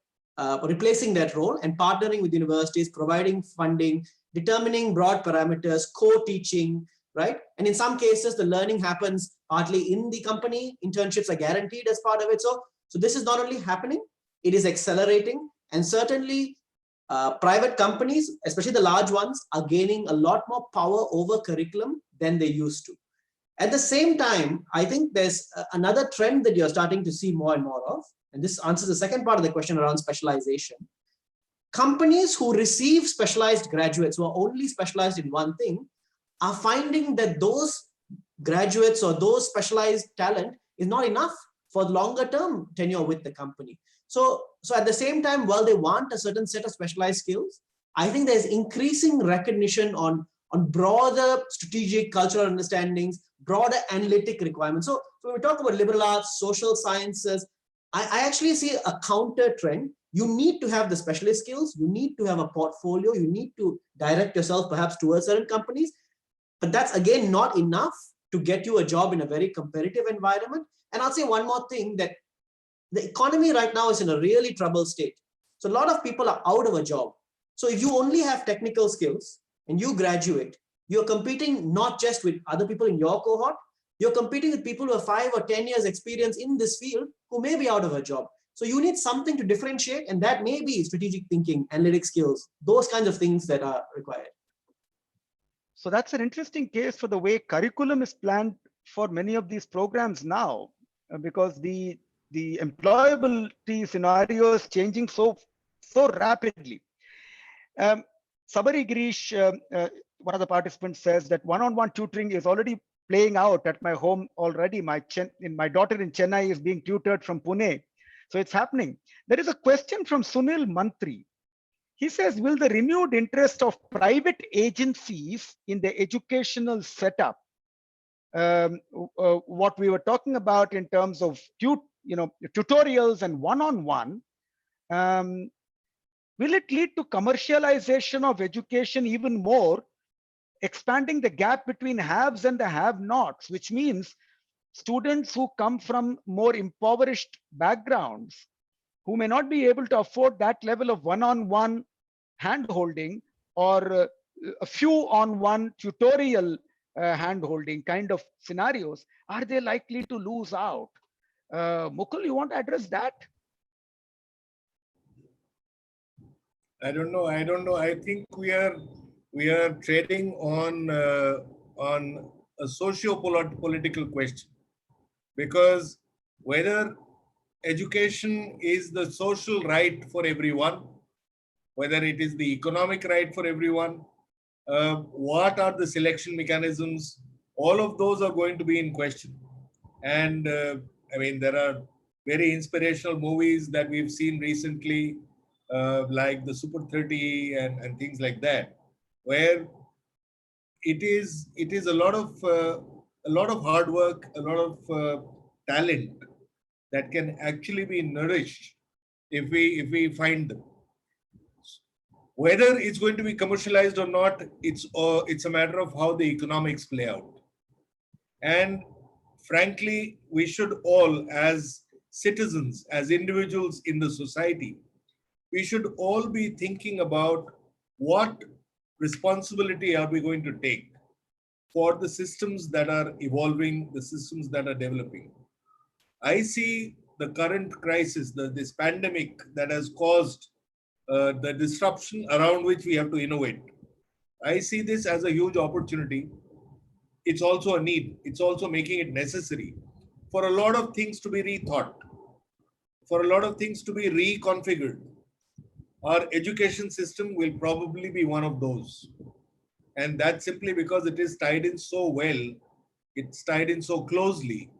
replacing that role and partnering with universities, providing funding, determining broad parameters, co-teaching, right? And in some cases, the learning happens partly in the company. Internships are guaranteed as part of it. So this is not only happening, it is accelerating. And certainly private companies, especially the large ones, are gaining a lot more power over curriculum than they used to. At the same time, I think there's another trend that you're starting to see more and more of. And this answers the second part of the question around specialization. Companies who receive specialized graduates who are only specialized in one thing are finding that those graduates or those specialized talent is not enough for longer term tenure with the company. So at the same time, while they want a certain set of specialized skills, I think there's increasing recognition on broader strategic cultural understandings, broader analytic requirements. So when we talk about liberal arts, social sciences, I actually see a counter trend. You need to have the specialist skills. You need to have a portfolio. You need to direct yourself perhaps towards certain companies. But that's, again, not enough to get you a job in a very competitive environment. And I'll say one more thing, that the economy right now is in a really troubled state. So a lot of people are out of a job. So if you only have technical skills and you graduate, you're competing not just with other people in your cohort, you're competing with people who have 5 or 10 years experience in this field who may be out of a job. So you need something to differentiate, and that may be strategic thinking, analytic skills, those kinds of things that are required. So that's an interesting case for the way curriculum is planned for many of these programs now, because the employability scenario is changing so rapidly. Sabari Girish, one of the participants, says that one-on-one tutoring is already playing out at my home already. My daughter in Chennai is being tutored from Pune. So it's happening. There is a question from Sunil Mantri. He says, will the renewed interest of private agencies in the educational setup, what we were talking about in terms of tutorials and one-on-one, will it lead to commercialization of education even more, expanding the gap between haves and the have-nots, which means students who come from more impoverished backgrounds, who may not be able to afford that level of one-on-one hand-holding or a few on one tutorial hand-holding kind of scenarios, are they likely to lose out? Mukul, you want to address that? I don't know. I think we are trading on a socio-political question, because whether education is the social right for everyone, whether it is the economic right for everyone, what are the selection mechanisms, all of those are going to be in question. And I mean, there are very inspirational movies that we've seen recently, like the Super 30 and things like that, where it is a lot of hard work, a lot of talent that can actually be nourished if we find them. Whether it's going to be commercialized or not, it's a matter of how the economics play out. And frankly, we should all, as citizens, as individuals in the society, we should all be thinking about what responsibility are we going to take for the systems that are evolving, the systems that are developing. I see the current crisis, this pandemic that has caused the disruption around which we have to innovate. I see this as a huge opportunity. It's also a need. It's also making it necessary for a lot of things to be rethought, for a lot of things to be reconfigured. Our education system will probably be one of those. And that's simply because it is tied in so well, it's tied in so closely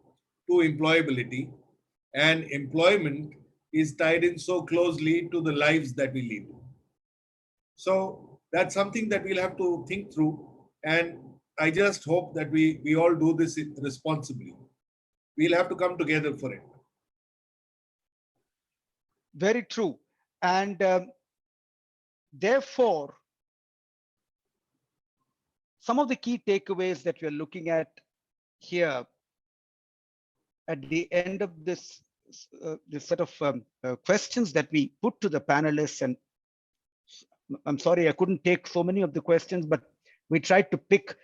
to employability, and employment is tied in so closely to the lives that we lead. So that's something that we'll have to think through. And I just hope that we all do this responsibly. We'll have to come together for it. Very true. And therefore, some of the key takeaways that we're looking at here at the end of this set of questions that we put to the panelists, and I'm sorry I couldn't take so many of the questions, but we tried to pick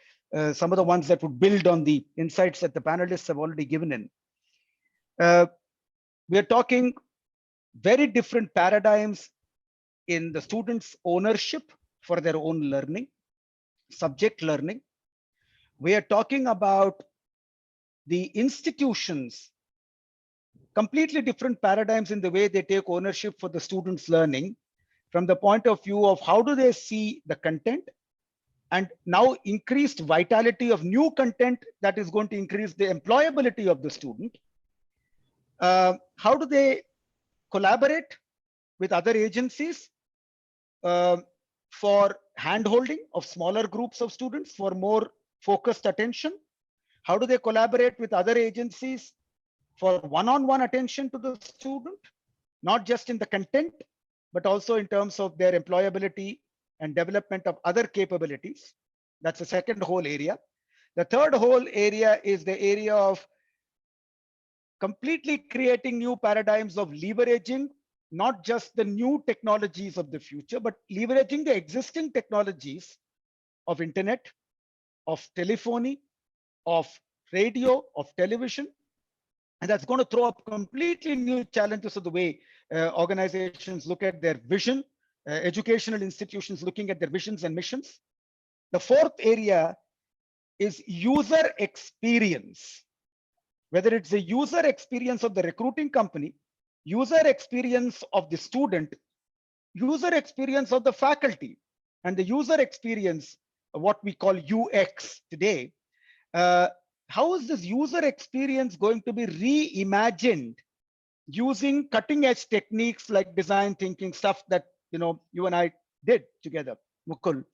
some of the ones that would build on the insights that the panelists have already given in. We are talking very different paradigms in the students' ownership for their own learning, subject learning. We are talking about the institutions, completely different paradigms in the way they take ownership for the students' learning, from the point of view of how do they see the content, and now increased vitality of new content that is going to increase the employability of the student. How do they collaborate with other agencies for handholding of smaller groups of students for more focused attention? How do they collaborate with other agencies for one-on-one attention to the student, not just in the content, but also in terms of their employability and development of other capabilities? That's the second whole area. The third whole area is the area of completely creating new paradigms of leveraging not just the new technologies of the future, but leveraging the existing technologies of internet, of telephony, of radio, of television. And that's going to throw up completely new challenges of the way organizations look at their vision, educational institutions looking at their visions and missions. The fourth area is user experience, whether it's the user experience of the recruiting company, user experience of the student, user experience of the faculty. and the user experience, what we call UX today, how is this user experience going to be reimagined using cutting edge techniques like design thinking, stuff that you and I did together, Mukul?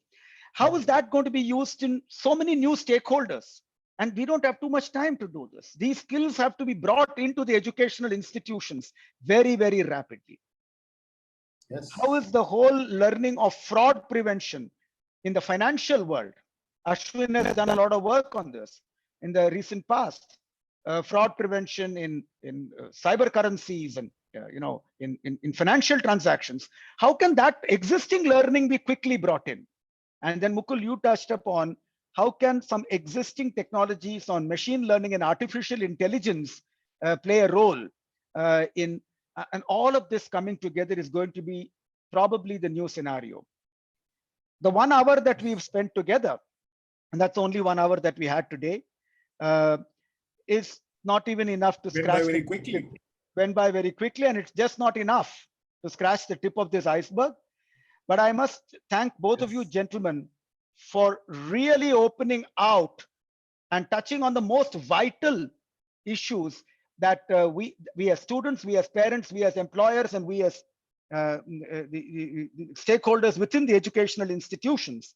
How is that going to be used in so many new stakeholders? And we don't have too much time to do this. These skills have to be brought into the educational institutions very, very rapidly. Yes. How is the whole learning of fraud prevention in the financial world? Ashwin has done a lot of work on this in the recent past. Fraud prevention in cyber currencies and in financial transactions. How can that existing learning be quickly brought in? And then Mukul, you touched upon how can some existing technologies on machine learning and artificial intelligence play a role in, and all of this coming together is going to be probably the new scenario. The 1 hour that we've spent together, and that's only 1 hour that we had today, is not even enough to scratch. Went by very quickly, and it's just not enough to scratch the tip of this iceberg. But I must thank both of you gentlemen for really opening out and touching on the most vital issues that we as students, we as parents, we as employers, and we as the stakeholders within the educational institutions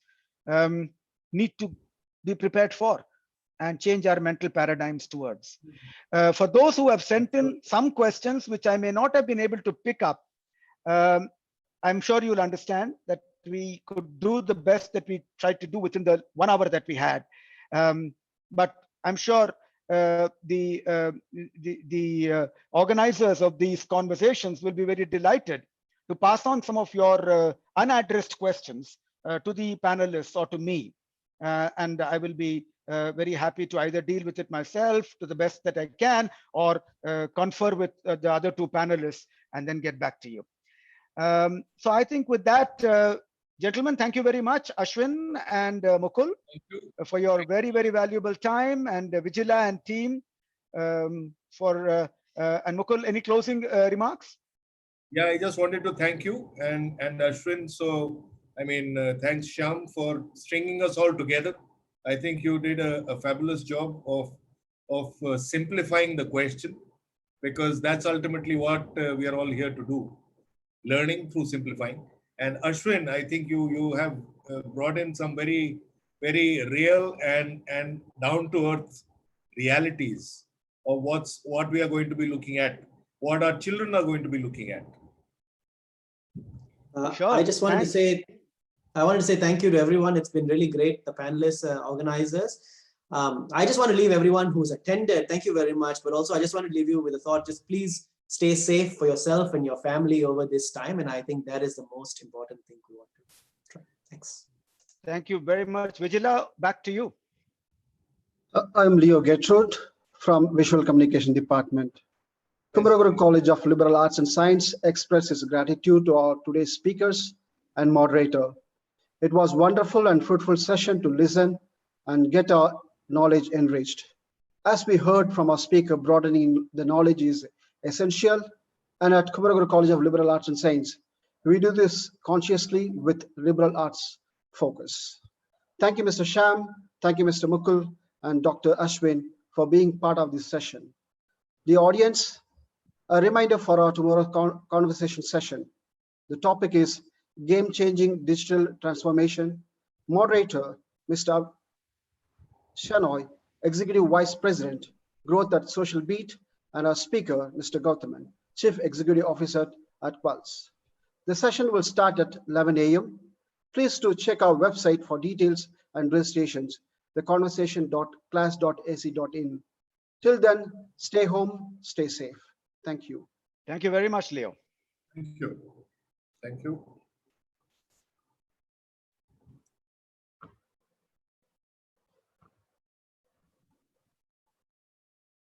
need to be prepared for and change our mental paradigms towards. For those who have sent in some questions, which I may not have been able to pick up, I'm sure you'll understand that we could do the best that we tried to do within the 1 hour that we had. But I'm sure the organizers of these conversations will be very delighted to pass on some of your unaddressed questions to the panelists or to me. And I will be very happy to either deal with it myself to the best that I can, or confer with the other two panelists and then get back to you. So I think with that, gentlemen, thank you very much, Ashwin and Mukul, for your very, very valuable time, and Vigila and team and Mukul, any closing remarks? Yeah, I just wanted to thank you and Ashwin. So, I mean, thanks Shyam for stringing us all together. I think you did a fabulous job of simplifying the question, because that's ultimately what we are all here to do. Learning through simplifying. And Ashwin, I think you have brought in some very, very real and down to earth realities of what we are going to be looking at, what our children are going to be looking at. Sure. I just wanted to say, thank you to everyone. It's been really great, the panelists, organizers. I just want to leave everyone who's attended, thank you very much. But also I just want to leave you with a thought, just please stay safe for yourself and your family over this time. And I think that is the most important thing we want to try. Thanks. Thank you very much. Vigila, back to you. I'm Leo Gertrude from Visual Communication Department. Coimbatore College of Liberal Arts and Science expresses gratitude to our today's speakers and moderator. It was wonderful and fruitful session to listen and get our knowledge enriched. As we heard from our speaker, broadening the knowledge is essential, and at Coimbatore College of Liberal Arts and Science, we do this consciously with liberal arts focus. Thank you, Mr. Shyam. Thank you, Mr. Mukul and Dr. Ashwin for being part of this session. The audience, a reminder for our tomorrow conversation session. The topic is game-changing digital transformation. Moderator, Mr. Shanoy, Executive Vice President, Growth at Social Beat, and our speaker, Mr. Gautaman, Chief Executive Officer at Pulse. The session will start at 11 a.m. Please do check our website for details and registrations, theconversation.class.ac.in. Till then, stay home, stay safe. Thank you. Thank you very much, Leo. Thank you. Thank you.